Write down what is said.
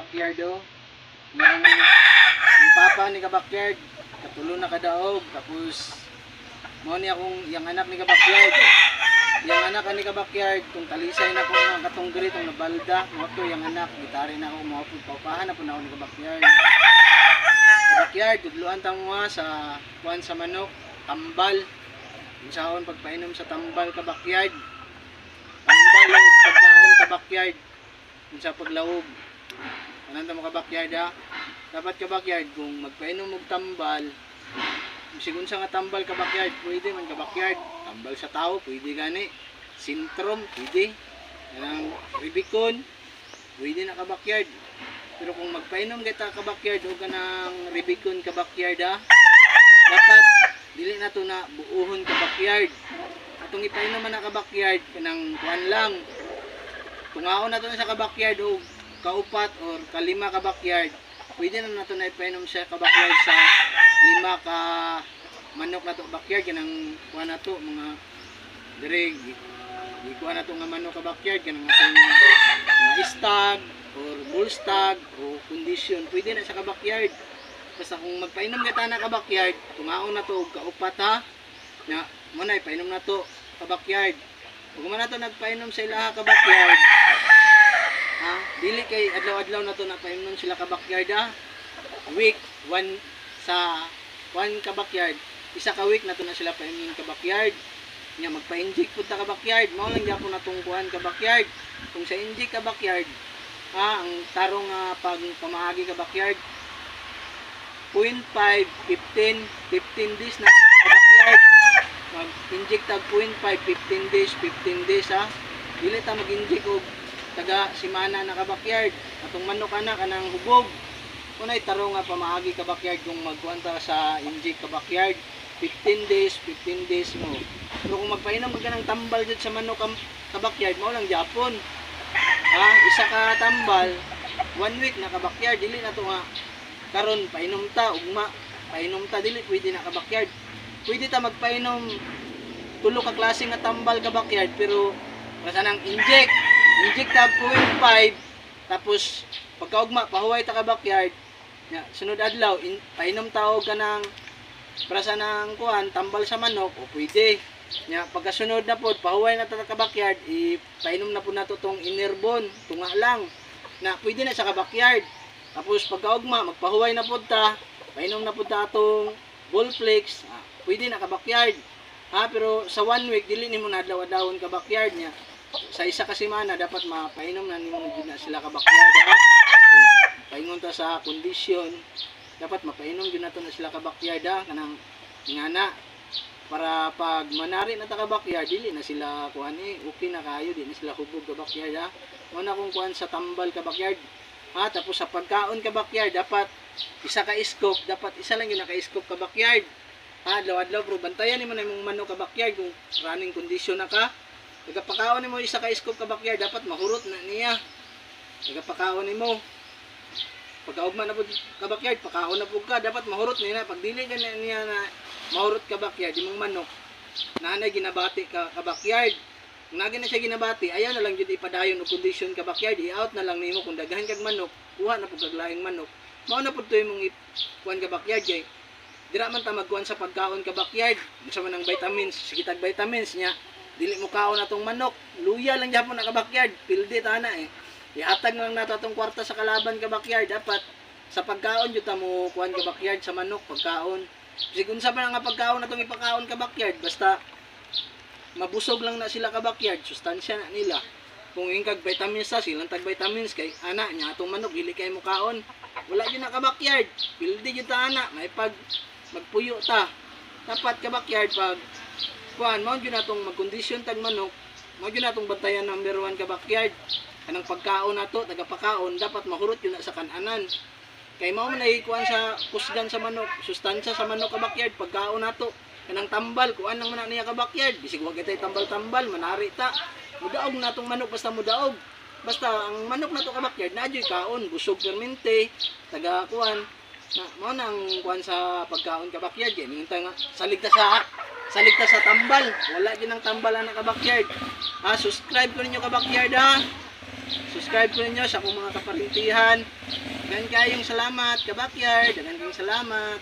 kabakyard o. Yung papa ni kabakyard, katulo na kadaog. Tapos, mo ni akong yang anak ni kabakyard. Yang anak ni kabakyard, kung talisay na ko mga katunggri, kung nabalda, mo to yung anak, gitari na ako, mga paupahan na po na ako ni kabakyard. Kabakyard, tudluan tamo sa kuan sa manok, tambal. Kung saan pagpainom sa tambal kabakyard. Tambal o pagkaon kabakyard. Kung sa paglawog. Anong tamo kabakyard ha? Dapat kabakyard, kung magpainom og tambal, sigun sa nga tambal kabakyard, pwede man kabakyard. Tambal sa tao, pwede gani. Sintrom, pwede. Kanang ribicon, pwede na kabakyard. Pero kung magpainom kita kabakyard o kanang ribicon kabakyard ha, dapat dili na to na buuhon kabakyard. Atong ipainom man na kabakyard kanang kuan lang. Tungaon na to sa kabakyard o kaupat or kalima kabakyard, pwede na nato na ipainom siya kabakyard sa 5 ka manok na to kabakyard kanang kuan na to mga dire di kuan na to nga manok kabakyard kanang atong mga stag or bull stag o condition, pwede na sa kabakyard. Basta kung magpainom kita na kabakyard, tungaon na to og kaupat ha, na mo na ipainom na to kabakyard. Kung man na to nagpainom sa ilaha kabakyard ha, dili kay adlaw-adlaw na to na painom sila kabakyard ha. Week 1 sa 1 kabakyard, isa ka week na to na sila painom kabakyard. Nya magpa-inject pud ta kabakyard, mao lang gyapon natong kuan kabakyard. Kung sa inject kabakyard ha, ang tarong pag pamaagi kabakyard 0.5, 15 days na kabakyard. Mag-inject tag 0.5, 15 days ha. Dili ta mag-inject og taga simana na kabakyard. Atong manok anak kanang hubog. Kunay tarong nga pamaagi kabakyard kung magkuan ta sa inject kabakyard 15 days mo. Pero kung magpainom ka ng tambal dyan sa manok kabakyard, mao lang Japon. Ha, isa ka tambal 1 week na kabakyard, dili na to nga karon painom ta ugma, painom ta dili pwede na kabakyard. Pwede ta magpainom tulo ka klase nga tambal kabakyard, pero basta nang inject ta 0.5, tapos pagkaugma pahuway ta kabakyard. Ya, sunod adlaw painom ta og kanang prasa ng kuan tambal sa manok o pwede. Ya, pagkasunod na pod pahuway na ta kabakyard, ipainom na po nato tong inerbon, tunga lang na pwede na sa kabakyard. Tapos pagkaugma magpahuway na pod ta, painom na pod ta atong Bullflex, pwede na kabakyard. Ha, pero sa 1 week dili nimo na adlaw-adlawon kabakyard niya. Sa isa ka semana dapat mapainom na nimo na sila kabakyard ha. Paingon ta sa kondisyon, dapat mapainom gyud nato na sila kabakyard ha, kanang ingana para pag manari na ta kabakyard dili na sila kuan okay na kayo, di na sila hubog kabakyard ha. Una kung kuan sa tambal kabakyard ha, tapos sa pagkaon kabakyard dapat isa ka scoop, dapat isa lang yun naka-scoop kabakyard ha, adlaw-adlaw. Pero bantayan nimo na imong manok kabakyard kung running condition na ka. Pagkapakaon nimo isa ka scoop kabakyard, dapat mahurot na niya. Pagkapakaon nimo pagkaugma na pud kabakyard, pakaon na pud ka, dapat mahurot niya. Pag dili ka niya na mahurot kabakyard imong manok, nanay ginabati ka kabakyard. Kung nagin na siya ginabati, ayaw na lang jud ipadayon og condition kabakyard, i-out na lang nimo. Kung daghan kag manok, kuha na pud kag laing manok. Mao na pud to imong kuan kabakyard kay dira man ta magkuan sa pagkaon kabakyard. Unsa man ang vitamins, sige tag vitamins nya. Dili mo kaon atong manok, luya lang gyapon na kabakyard, pildi ta na Ihatag lang nato atong kwarta sa kalaban kabakyard. Dapat sa pagkaon jud ta mo kuan kabakyard sa manok pagkaon. Sige unsa man nga pagkaon atong ipakaon kabakyard, basta mabusog lang na sila kabakyard, sustansya na nila. Kung ingkag vitamins sa silang tag vitamins kay ana nya atong manok dili kay mo kaon, wala gyud na kabakyard, pildi gyud ta ana, may pag magpuyo ta. Dapat kabakyard pag kuan mao gyud natong magkondisyon tag manok, mao gyud natong bantayan number 1 kabakyard. Kanang pagkaon nato tagapakaon dapat mahurot gyud na sa kananan. Kay mao man ay kuan sa kusgan sa manok, sustansya sa manok kabakyard pagkaon nato. Kanang tambal kuan nang man niya kabakyard, bisig wa kitay tambal-tambal manari ta. Mudaog natong manok basta mudaog. Basta ang manok nato kabakyard naadyoy kaon, busog permente, taga kuan. Na mao nang kuan sa pagkaon kabakyard, kay minta nga saligta sa tambal. Wala gyud nang tambal na kabakyard. Ha, subscribe ko ninyo kabakyard ha. subscribe ko ninyo sa akong mga kaparintihan. Dagan kayong salamat ka backyard, dagan kayong salamat.